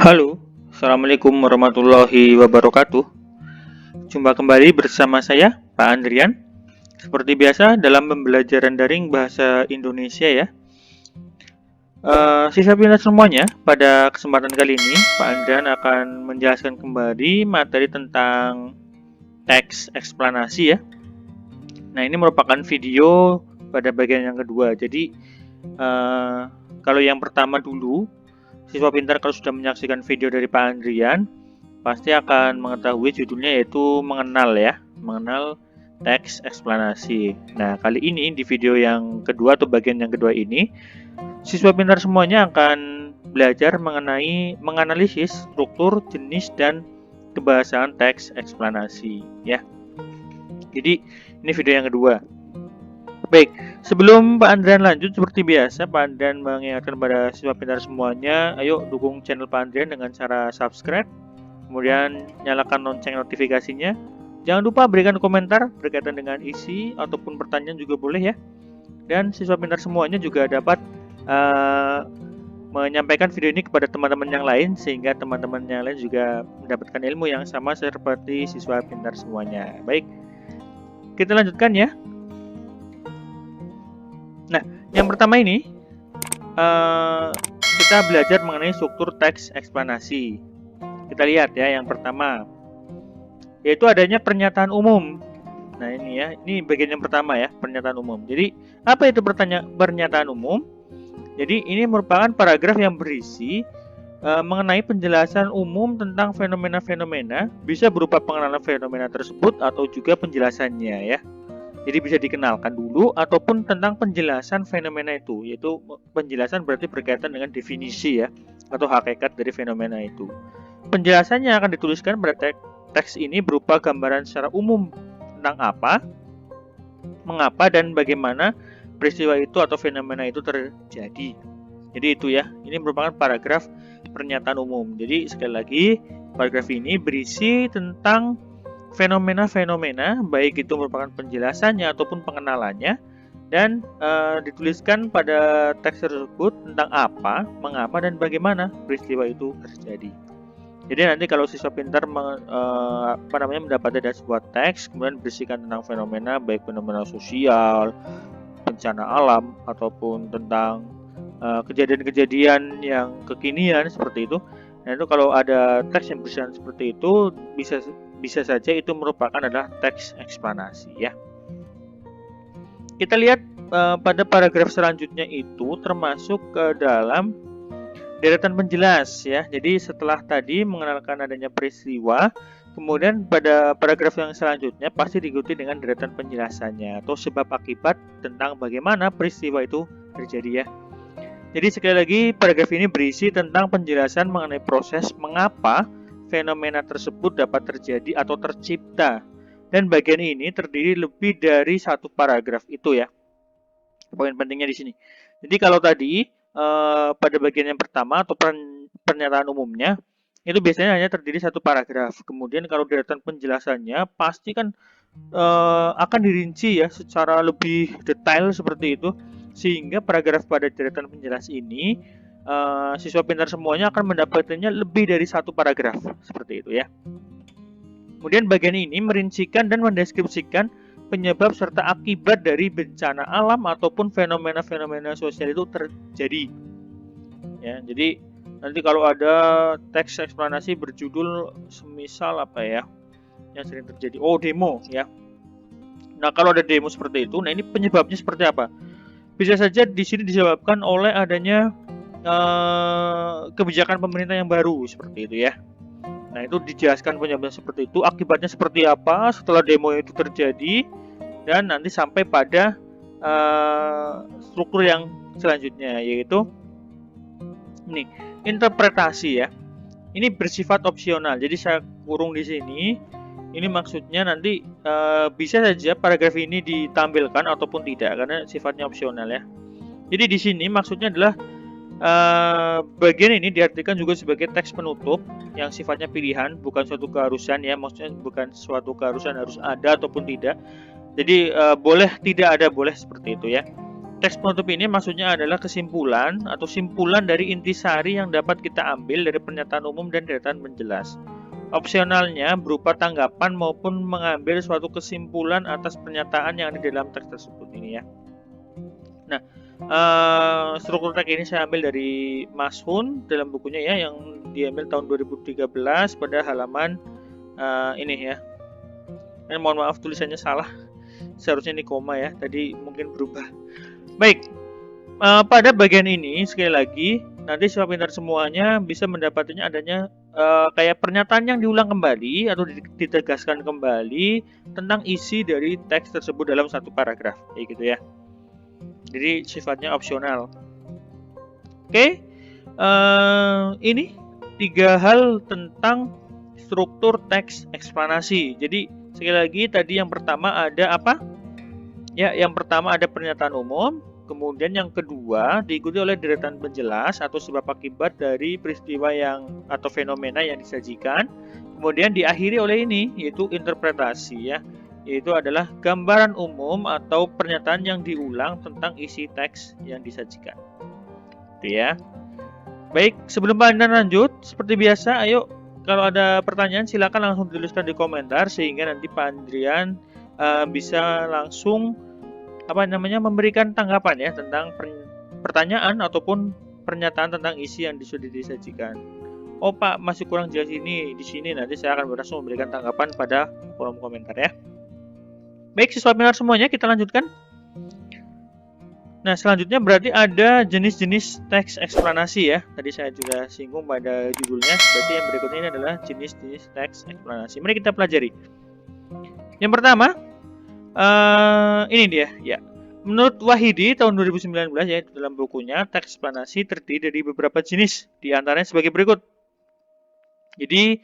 Halo, Assalamualaikum warahmatullahi wabarakatuh. Jumpa kembali bersama saya, Pak Andrian. Seperti biasa dalam pembelajaran daring bahasa Indonesia ya. Siswa pintar semuanya, pada kesempatan kali ini Pak Andrian akan menjelaskan kembali materi tentang teks eksplanasi ya. Nah, ini merupakan video pada bagian yang kedua. Jadi, kalau yang pertama dulu, siswa pintar kalau sudah menyaksikan video dari Pak Andrian, pasti akan mengetahui judulnya yaitu mengenal teks eksplanasi. Nah, kali ini di video yang kedua atau bagian yang kedua ini, siswa pintar semuanya akan belajar mengenai menganalisis struktur, jenis, dan kebahasaan teks eksplanasi ya. Jadi, ini video yang kedua. Baik, sebelum Pak Andrian lanjut, seperti biasa Pak Andrian mengingatkan pada siswa pintar semuanya, ayo dukung channel Pak Andrian dengan cara subscribe, kemudian nyalakan lonceng notifikasinya. Jangan lupa berikan komentar berkaitan dengan isi ataupun pertanyaan juga boleh ya. Dan siswa pintar semuanya juga dapat menyampaikan video ini kepada teman-teman yang lain, sehingga teman-teman yang lain juga mendapatkan ilmu yang sama seperti siswa pintar semuanya. Baik, kita lanjutkan ya. Nah, yang pertama ini kita belajar mengenai struktur teks eksplanasi. Kita lihat ya, yang pertama yaitu adanya pernyataan umum. Nah, ini ya, ini bagian yang pertama ya, pernyataan umum. Jadi, apa itu pernyataan umum? Jadi, ini merupakan paragraf yang berisi mengenai penjelasan umum tentang fenomena-fenomena, bisa berupa pengenalan fenomena tersebut atau juga penjelasannya ya. Jadi bisa dikenalkan dulu ataupun tentang penjelasan fenomena itu, yaitu penjelasan berarti berkaitan dengan definisi ya atau hakikat dari fenomena itu. Penjelasannya akan dituliskan pada teks ini berupa gambaran secara umum tentang apa, mengapa, dan bagaimana peristiwa itu atau fenomena itu terjadi. Jadi itu ya, ini merupakan paragraf pernyataan umum. Jadi sekali lagi, paragraf ini berisi tentang fenomena-fenomena, baik itu merupakan penjelasannya ataupun pengenalannya, dan dituliskan pada teks tersebut tentang apa, mengapa, dan bagaimana peristiwa itu terjadi. Jadi nanti kalau siswa pintar mendapatkan dari sebuah teks, kemudian berisikan tentang fenomena, baik fenomena sosial, bencana alam, ataupun tentang kejadian-kejadian yang kekinian seperti itu. Nah, itu kalau ada teks yang berisikan seperti itu, bisa saja itu merupakan adalah teks eksplanasi ya. Kita lihat pada paragraf selanjutnya itu termasuk ke dalam deretan penjelas ya. Jadi setelah tadi mengenalkan adanya peristiwa, kemudian pada paragraf yang selanjutnya pasti diikuti dengan deretan penjelasannya atau sebab akibat tentang bagaimana peristiwa itu terjadi ya. Jadi sekali lagi, paragraf ini berisi tentang penjelasan mengenai proses mengapa fenomena tersebut dapat terjadi atau tercipta. Dan bagian ini terdiri lebih dari satu paragraf itu ya. Poin pentingnya di sini. Jadi kalau tadi pada bagian yang pertama atau pernyataan umumnya, itu biasanya hanya terdiri satu paragraf. Kemudian kalau deretan penjelasannya pasti kan akan dirinci ya secara lebih detail seperti itu, sehingga paragraf pada deretan penjelas ini siswa pintar semuanya akan mendapatkannya lebih dari satu paragraf seperti itu ya. Kemudian bagian ini merincikan dan mendeskripsikan penyebab serta akibat dari bencana alam ataupun fenomena-fenomena sosial itu terjadi ya. Jadi nanti kalau ada teks eksplanasi berjudul semisal apa ya yang sering terjadi, demo ya. Nah, kalau ada demo seperti itu, nah ini penyebabnya seperti apa? Bisa saja di sini disebabkan oleh adanya kebijakan pemerintah yang baru seperti itu ya. Nah, itu dijelaskan penyebabnya seperti itu, akibatnya seperti apa setelah demo itu terjadi, dan nanti sampai pada struktur yang selanjutnya, yaitu ini interpretasi ya. Ini bersifat opsional, jadi saya kurung di sini. Ini maksudnya nanti bisa saja paragraf ini ditampilkan ataupun tidak karena sifatnya opsional ya. Jadi di sini maksudnya adalah bagian ini diartikan juga sebagai teks penutup yang sifatnya pilihan, bukan suatu keharusan ya. Maksudnya bukan suatu keharusan harus ada ataupun tidak. Jadi boleh tidak ada, boleh seperti itu ya. teks penutup ini maksudnya adalah kesimpulan atau simpulan dari intisari yang dapat kita ambil dari pernyataan umum dan deretan penjelas. Opsionalnya berupa tanggapan maupun mengambil suatu kesimpulan atas pernyataan yang ada di dalam teks tersebut ini ya. Nah, struktur teks ini saya ambil dari Mas Hun dalam bukunya ya, yang diambil tahun 2013 pada halaman ini ya. Dan mohon maaf tulisannya salah, seharusnya ini koma ya, tadi mungkin berubah. Baik, pada bagian ini sekali lagi nanti siswa pintar semuanya bisa mendapatinya adanya kayak pernyataan yang diulang kembali atau ditegaskan kembali tentang isi dari teks tersebut dalam satu paragraf, kayak gitu ya. Jadi sifatnya opsional. Oke, ini 3 hal tentang struktur teks eksplanasi. Jadi sekali lagi tadi yang pertama ada apa? Ya, yang pertama ada pernyataan umum. Kemudian yang kedua diikuti oleh deretan penjelas atau sebab akibat dari peristiwa yang atau fenomena yang disajikan. Kemudian diakhiri oleh ini yaitu interpretasi ya, yaitu adalah gambaran umum atau pernyataan yang diulang tentang isi teks yang disajikan. Itu ya. Baik, sebelum Anda lanjut seperti biasa, ayo kalau ada pertanyaan silakan langsung tuliskan di komentar sehingga nanti Pak Andrian bisa langsung memberikan tanggapan ya tentang pertanyaan ataupun pernyataan tentang isi yang sudah disajikan. Oh Pak, masih kurang jelas ini di sini, nanti saya akan langsung memberikan tanggapan pada kolom komentar ya. Baik, siswa pintar semuanya, kita lanjutkan. Nah, selanjutnya berarti ada jenis-jenis teks eksplanasi ya. Tadi saya juga singgung pada judulnya. Berarti yang berikutnya ini adalah jenis-jenis teks eksplanasi. Mari kita pelajari. Yang pertama, ini dia ya. Menurut Wahidi tahun 2019 ya, dalam bukunya teks eksplanasi terdiri dari beberapa jenis, di antaranya sebagai berikut. Jadi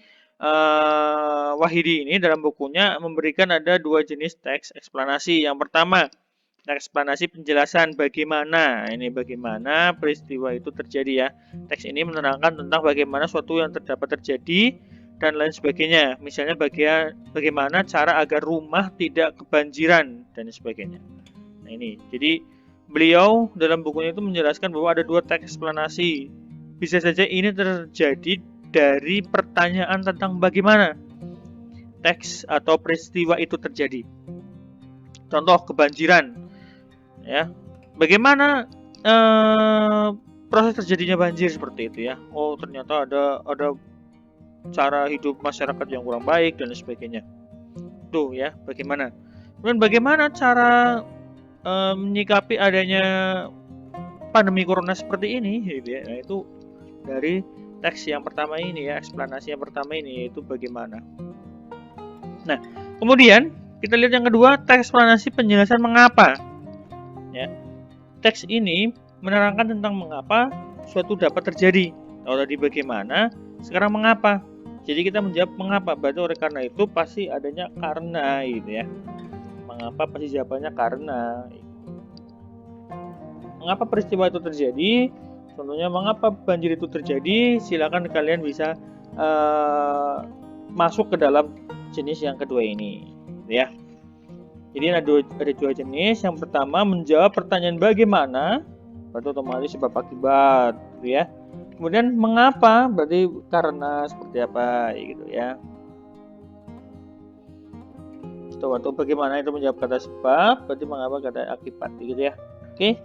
Wahidi ini dalam bukunya memberikan ada 2 jenis teks eksplanasi. Yang pertama, teks eksplanasi penjelasan bagaimana peristiwa itu terjadi ya. Teks ini menerangkan tentang bagaimana suatu yang dapat terjadi dan lain sebagainya. Misalnya bagaimana cara agar rumah tidak kebanjiran dan sebagainya. Nah ini, jadi beliau dalam bukunya itu menjelaskan bahwa ada 2 teks eksplanasi. Bisa saja ini terjadi dari pertanyaan tentang bagaimana teks atau peristiwa itu terjadi. Contoh kebanjiran, ya. Bagaimana proses terjadinya banjir seperti itu ya. Oh ternyata ada cara hidup masyarakat yang kurang baik dan sebagainya. Tuh ya, bagaimana? Kemudian bagaimana cara menyikapi adanya pandemi corona seperti ini, gitu ya. Nah, itu dari teks yang pertama ini ya, eksplanasi yang pertama ini yaitu bagaimana. Nah, kemudian kita lihat yang kedua, teks eksplanasi penjelasan mengapa. Ya. Teks ini menerangkan tentang mengapa suatu dapat terjadi. Kalau tadi bagaimana, sekarang mengapa. Jadi kita menjawab mengapa, berarti oleh karena itu pasti adanya karena gitu ya. Mengapa pasti jawabannya karena. Mengapa peristiwa itu terjadi? Contohnya mengapa banjir itu terjadi? Silakan kalian bisa masuk ke dalam jenis yang kedua ini, gitu ya. Jadi ada dua jenis. Yang pertama menjawab pertanyaan bagaimana, berarti otomatis sebab akibat, gitu ya. Kemudian mengapa berarti karena seperti apa gitu ya. Atau bagaimana itu menjawab kata sebab, berarti mengapa kata akibat gitu ya. Oke.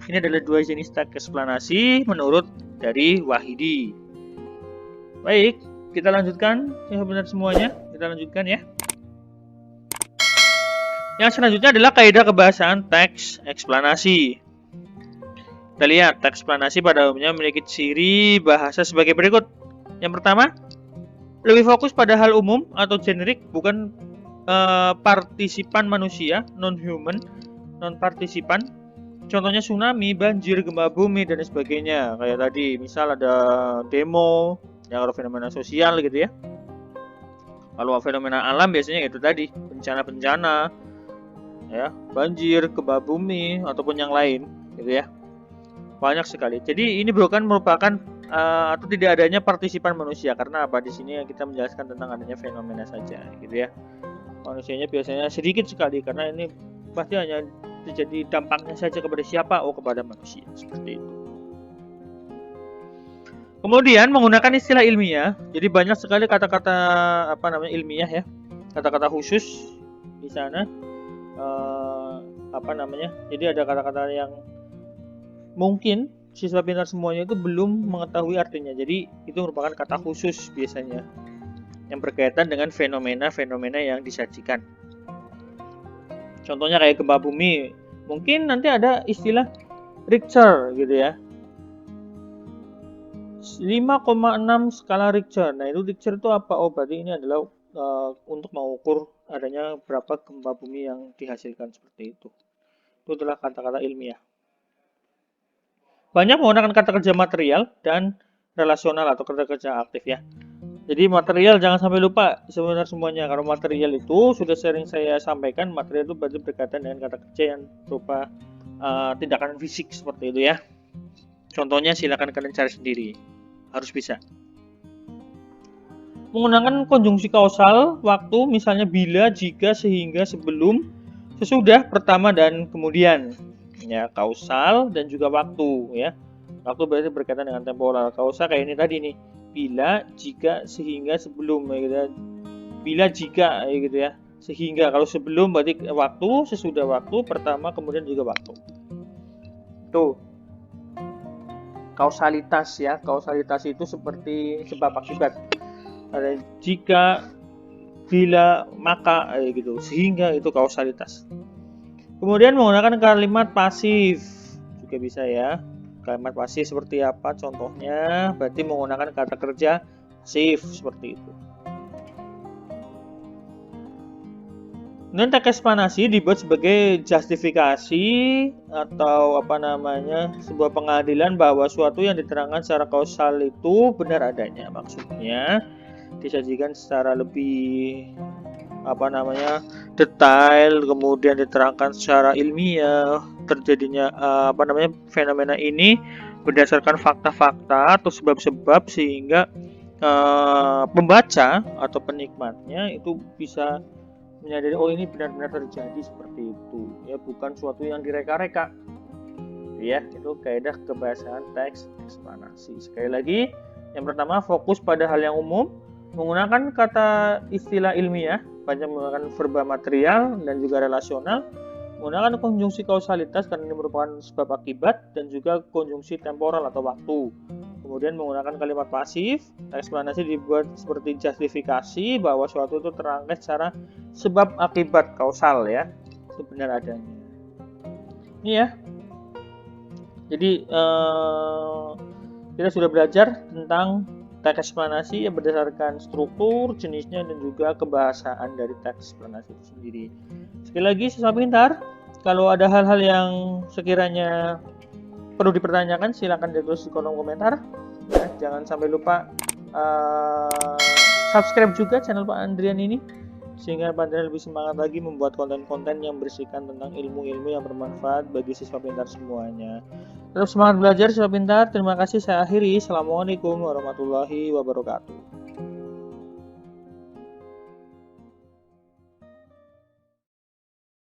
Ini adalah 2 jenis teks eksplanasi menurut dari Wahidi. Baik, kita lanjutkan benar semuanya. Kita lanjutkan ya. Yang selanjutnya adalah kaidah kebahasaan teks eksplanasi. Kita lihat, teks eksplanasi pada umumnya memiliki ciri bahasa sebagai berikut. Yang pertama, lebih fokus pada hal umum atau generik, bukan partisipan manusia, non-human, non-partisipan. Contohnya tsunami, banjir, gempa bumi, dan sebagainya. Kayak tadi, misal ada demo, yang ada fenomena sosial gitu ya. Kalau fenomena alam biasanya itu tadi, bencana-bencana, ya, banjir, gempa bumi, ataupun yang lain, gitu ya. Banyak sekali. Jadi ini bukan merupakan atau tidak adanya partisipan manusia, karena apa? Di sini kita menjelaskan tentang adanya fenomena saja, gitu ya. Manusianya biasanya sedikit sekali karena ini pasti hanya terjadi dampaknya saja kepada siapa? Oh, kepada manusia. Seperti itu. Kemudian menggunakan istilah ilmiah. Jadi banyak sekali kata-kata ilmiah ya. Kata-kata khusus di sana. Jadi ada kata-kata yang mungkin siswa pintar semuanya itu belum mengetahui artinya. Jadi itu merupakan kata khusus biasanya yang berkaitan dengan fenomena-fenomena yang disajikan. Contohnya kayak gempa bumi. Mungkin nanti ada istilah Richter gitu ya. 5,6 skala Richter. Nah, itu Richter itu apa? Oh, berarti ini adalah untuk mengukur adanya berapa gempa bumi yang dihasilkan seperti itu. Itu adalah kata-kata ilmiah. Banyak menggunakan kata kerja material dan relasional atau kata kerja aktif ya. Jadi material jangan sampai lupa sebenarnya semuanya. Kalau material itu sudah sering saya sampaikan, material itu berarti berkaitan dengan kata kerja yang berupa tindakan fisik seperti itu ya. Contohnya silakan kalian cari sendiri. Harus bisa. Menggunakan konjungsi kausal waktu misalnya bila, jika, sehingga, sebelum, sesudah, pertama dan kemudian. Ya, kausal dan juga waktu ya. Waktu berarti berkaitan dengan temporal. Kausal kayak ini tadi nih. Bila, jika, sehingga, sebelum ya gitu ya. Bila, jika ya gitu ya. Sehingga. Kalau sebelum berarti waktu, sesudah waktu, pertama, kemudian juga waktu. Tuh. Kausalitas ya. Kausalitas itu seperti sebab akibat. Ada jika, bila, maka gitu. Sehingga itu kausalitas. Kemudian menggunakan kalimat pasif juga bisa ya. Kalimat pasif seperti apa contohnya? Berarti menggunakan kata kerja pasif seperti itu. Kemudian teks eksplanasi dibuat sebagai justifikasi atau sebuah pengadilan bahwa suatu yang diterangkan secara kausal itu benar adanya. Maksudnya disajikan secara lebih detail, kemudian diterangkan secara ilmiah terjadinya fenomena ini berdasarkan fakta-fakta atau sebab-sebab sehingga pembaca atau penikmatnya itu bisa menyadari oh ini benar-benar terjadi seperti itu ya, bukan suatu yang direka-reka ya. Itu kaidah kebahasaan teks eksplanasi. Sekali lagi, yang pertama fokus pada hal yang umum, menggunakan kata istilah ilmiah, banyak menggunakan verba material dan juga relasional, menggunakan konjungsi kausalitas karena ini merupakan sebab akibat, dan juga konjungsi temporal atau waktu. Kemudian menggunakan kalimat pasif, eksplanasi dibuat seperti justifikasi bahwa suatu itu terangkat secara sebab akibat kausal ya, itu benar adanya. Ini ya. Jadi kita sudah belajar tentang teks eksplanasi yang berdasarkan struktur, jenisnya, dan juga kebahasaan dari teks eksplanasi itu sendiri. Sekali lagi, siswa pintar, kalau ada hal-hal yang sekiranya perlu dipertanyakan, silakan ditulis di kolom komentar. Ya, jangan sampai lupa subscribe juga channel Pak Andrian ini, sehingga Pak Andrian lebih semangat lagi membuat konten-konten yang berisikan tentang ilmu-ilmu yang bermanfaat bagi siswa pintar semuanya. Tetap semangat belajar siswa pintar. Terima kasih, saya akhiri. Assalamualaikum warahmatullahi wabarakatuh.